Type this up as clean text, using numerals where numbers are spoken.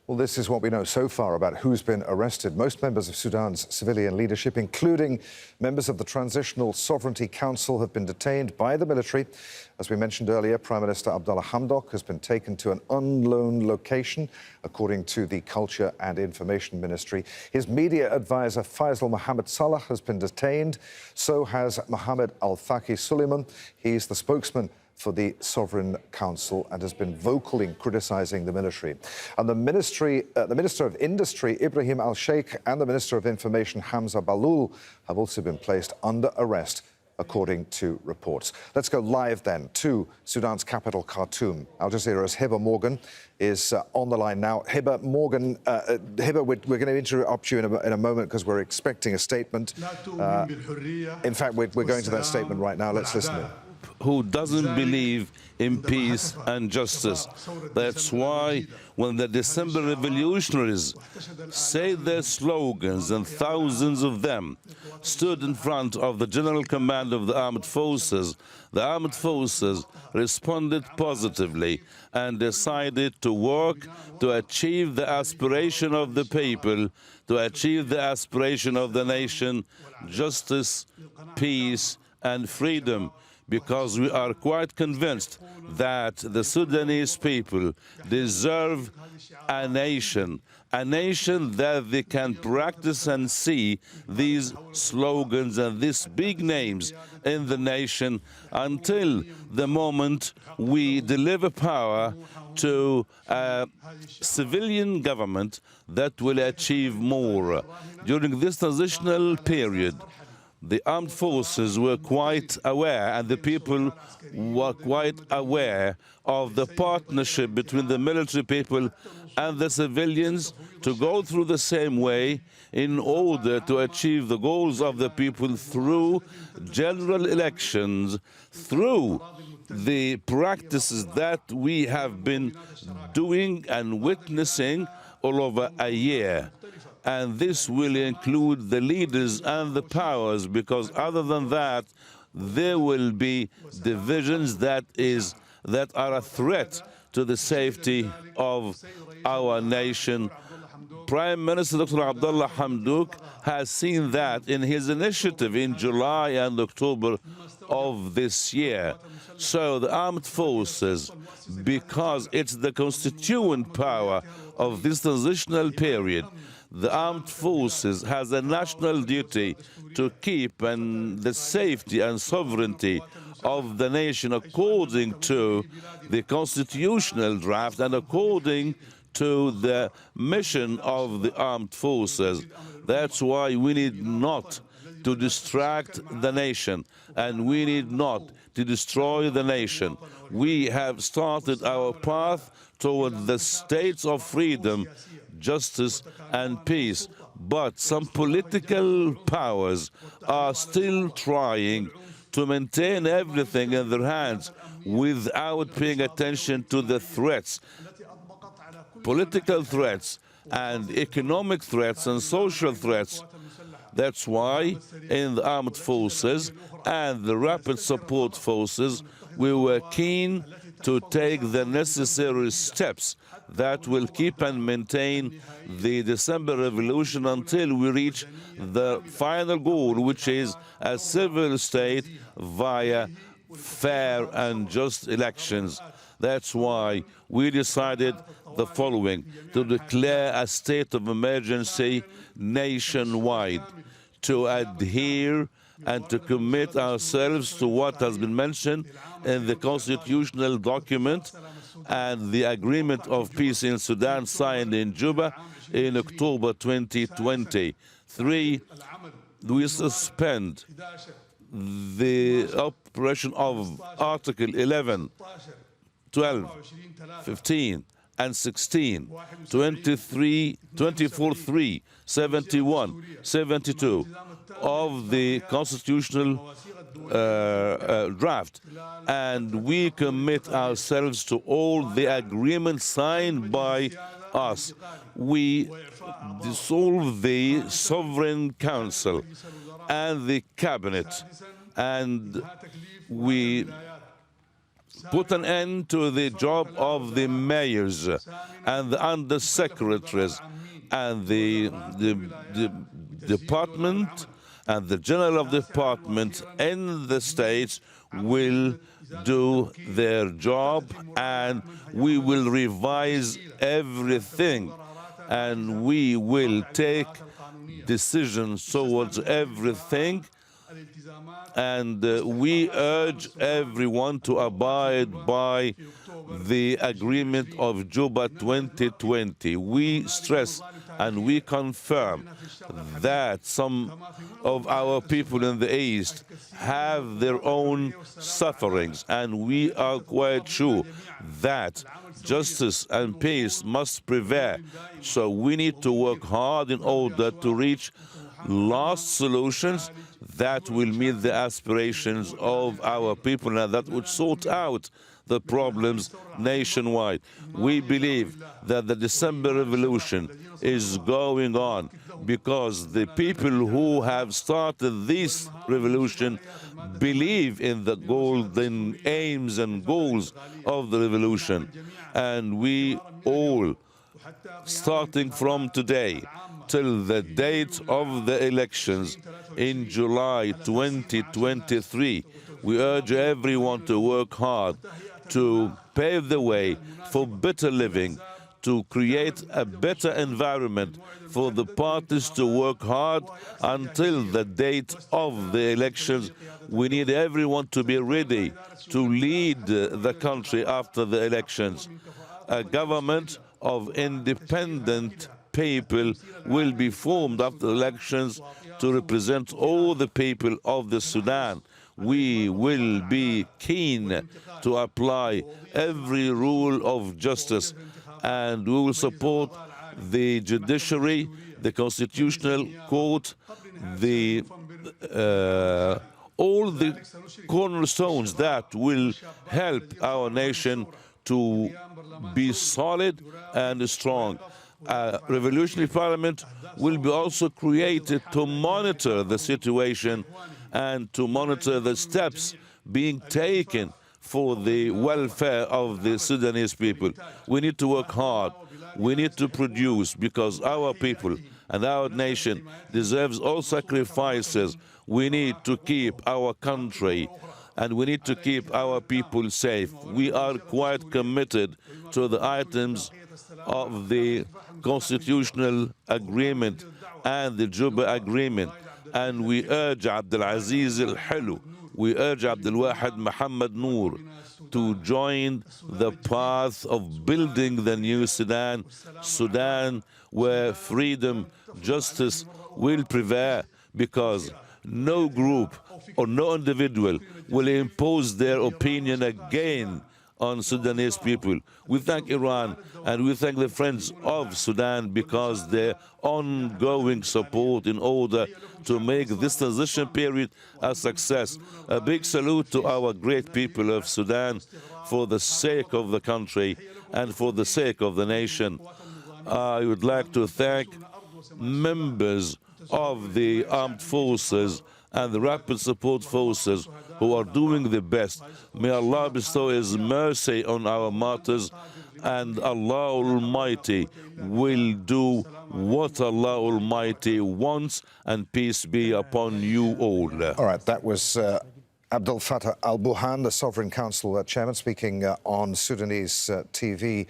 Well, this is what we know so far about who's been arrested. Most members of Sudan's civilian leadership, including members of the Transitional Sovereignty Council, have been detained by the military. As we mentioned earlier, Prime Minister Abdel Fattah has been taken to an unknown location, according to the Culture and Information Ministry. His media advisor, Faisal Mohammed Salah, has been detained. So has Mohammed al-Faqih Suleiman. He's the spokesman for the Sovereign Council and has been vocal in criticising the military. And the Minister of Industry, Ibrahim al-Sheikh, and the Minister of Information, Hamza Balul, have also been placed under arrest, according to reports. Let's go live then to Sudan's capital, Khartoum. Al Jazeera's Hiba Morgan is on the line now. Hiba Morgan, Hiba, we're going to interrupt you in a moment because we're expecting a statement. In fact, we're going to that statement right now. Let's listen in. Who doesn't believe in peace and justice. That's why when the December revolutionaries said their slogans, and thousands of them stood in front of the General Command of the armed forces responded positively and decided to work to achieve the aspiration of the people, to achieve the aspiration of the nation, justice, peace, and freedom. Because we are quite convinced that the Sudanese people deserve a nation that they can practice and see these slogans and these big names in the nation until the moment we deliver power to a civilian government that will achieve more. During this transitional period, the armed forces were quite aware, and the people were quite aware of the partnership between the military people and the civilians to go through the same way in order to achieve the goals of the people through general elections, through the practices that we have been doing and witnessing all over a year. And this will include the leaders and the powers, because other than that, there will be divisions that are a threat to the safety of our nation. Prime Minister Dr. Abdullah Hamdok has seen that in his initiative in July and October of this year. So the armed forces, because it's the constituent power of this transitional period, the armed forces has a national duty to keep the safety and sovereignty of the nation according to the constitutional draft and according to the mission of the armed forces. That's why we need not to distract the nation, and we need not to destroy the nation. We have started our path toward the states of freedom, justice and peace, but some political powers are still trying to maintain everything in their hands without paying attention to the threats, political threats and economic threats and social threats. That's why in the armed forces and the rapid support forces, we were keen to take the necessary steps that will keep and maintain the December revolution until we reach the final goal, which is a civil state via fair and just elections. That's why we decided the following: to declare a state of emergency nationwide, to adhere and to commit ourselves to what has been mentioned in the constitutional document and the agreement of peace in Sudan signed in Juba in October 2020. 3, we suspend the operation of Article 11, 12, 15, and 16, 23, 24, 3, 71, 72 of the constitutional draft, and we commit ourselves to all the agreements signed by us. We dissolve the Sovereign Council and the Cabinet, and we put an end to the job of the mayors and the undersecretaries and the department and the general of the department in the states will do their job, and we will revise everything, and we will take decisions towards everything. And we urge everyone to abide by the agreement of Juba 2020. We stress and we confirm that some of our people in the East have their own sufferings, and we are quite sure that justice and peace must prevail. So we need to work hard in order to reach last solutions that will meet the aspirations of our people and that would sort out the problems nationwide. We believe that the December Revolution is going on because the people who have started this revolution believe in the golden aims and goals of the revolution. And we all, starting from today till the date of the elections in July 2023, we urge everyone to work hard to pave the way for better living, to create a better environment for the parties to work hard until the date of the elections. We need everyone to be ready to lead the country after the elections. A government of independent people will be formed after the elections to represent all the people of the Sudan. We will be keen to apply every rule of justice, and we will support the judiciary, the constitutional court, all the cornerstones that will help our nation to be solid and strong. A revolutionary parliament will be also created to monitor the situation and to monitor the steps being taken for the welfare of the Sudanese people. We need to work hard. We need to produce, because our people and our nation deserves all sacrifices. We need to keep our country and we need to keep our people safe. We are quite committed to the items of the constitutional agreement and the Juba agreement. And we urge Abdel Aziz al-Halu, we urge Abdel Wahid Muhammad Noor to join the path of building the new Sudan, Sudan where freedom, justice will prevail, because no group or no individual will impose their opinion again on Sudanese people. We thank Iran and we thank the friends of Sudan because their ongoing support in order to make this transition period a success. A big salute to our great people of Sudan for the sake of the country and for the sake of the nation. I would like to thank members of the armed forces and the rapid support forces who are doing the best. May Allah bestow His mercy on our martyrs, and Allah Almighty will do what Allah Almighty wants, and peace be upon you all. All right, that was Abdel Fattah al-Burhan, the Sovereign Council Chairman, speaking on Sudanese TV.